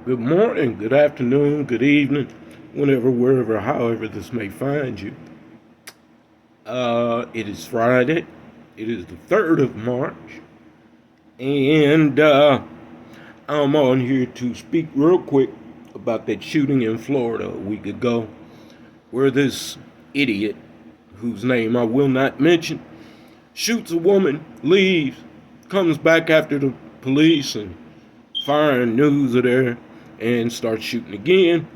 Good morning, good afternoon, good evening, whenever, wherever, however this may find you. It is Friday. It is the 3rd of March. And I'm on here to speak real quick about that shooting in Florida a week ago, where this idiot, whose name I will not mention, shoots a woman, leaves, comes back after the police and fire and news are there, and starts shooting again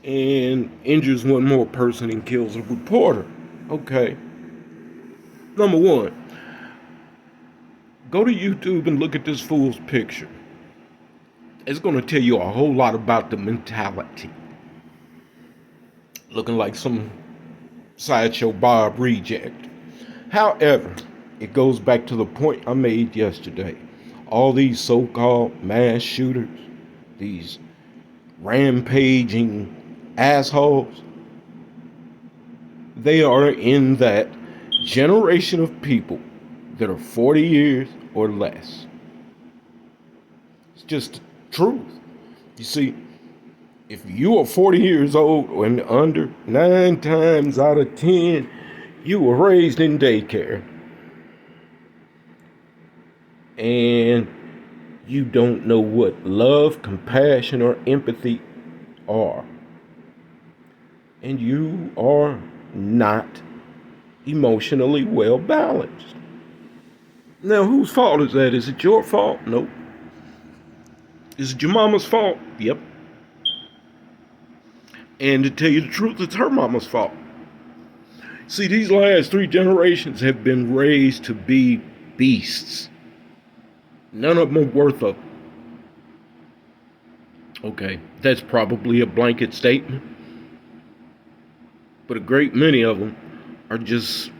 and injures one more person and kills a reporter. Okay. Number one, go to YouTube and look at this fool's picture. It's going to tell you a whole lot about the mentality. Looking like some Sideshow Bob reject. However, it goes back to the point I made yesterday. All these so-called mass shooters, these rampaging assholes, they are in that generation of people that are 40 years or less. It's just the truth. You see, if you are 40 years old and under, 9 times out of 10, you were raised in daycare. And you don't know what love, compassion, or empathy are. And you are not emotionally well balanced. Now, whose fault is that? Is it your fault? Nope. Is it your mama's fault? Yep. And to tell you the truth, it's her mama's fault. See, these last 3 generations have been raised to be beasts. None of them are worth a... Okay, that's probably a blanket statement. But a great many of them are just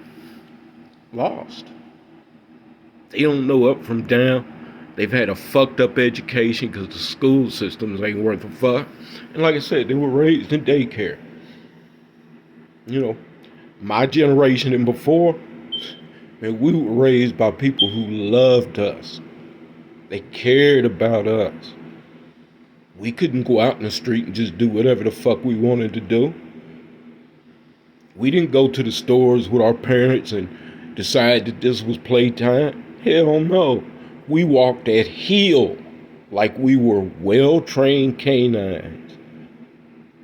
lost. They don't know up from down. They've had a fucked up education because the school systems ain't worth a fuck. And like I said, they were raised in daycare. You know, my generation and before, man, we were raised by people who loved us. They cared about us. We couldn't go out in the street and just do whatever the fuck we wanted to do. We didn't go to the stores with our parents and decide that this was playtime. Hell no. We walked at heel like we were well-trained canines.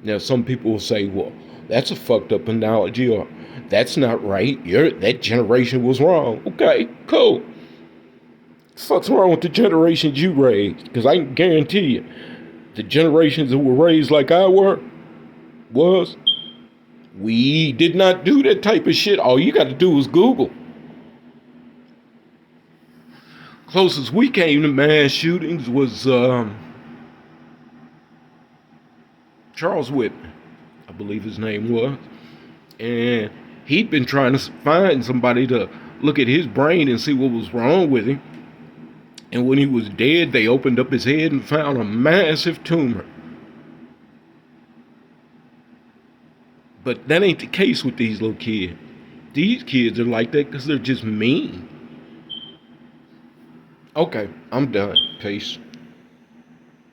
Now, some people will say, well, that's a fucked up analogy, or that's not right. That generation was wrong. Okay, cool. What's wrong with the generations you raised? Because I can guarantee you, the generations that were raised like I was, we did not do that type of shit. All you got to do is Google. Closest we came to mass shootings was Charles Whitman, I believe his name was. And he'd been trying to find somebody to look at his brain and see what was wrong with him. And when he was dead, they opened up his head and found a massive tumor. But that ain't the case with these little kids. These kids are like that because they're just mean. Okay, I'm done. Peace.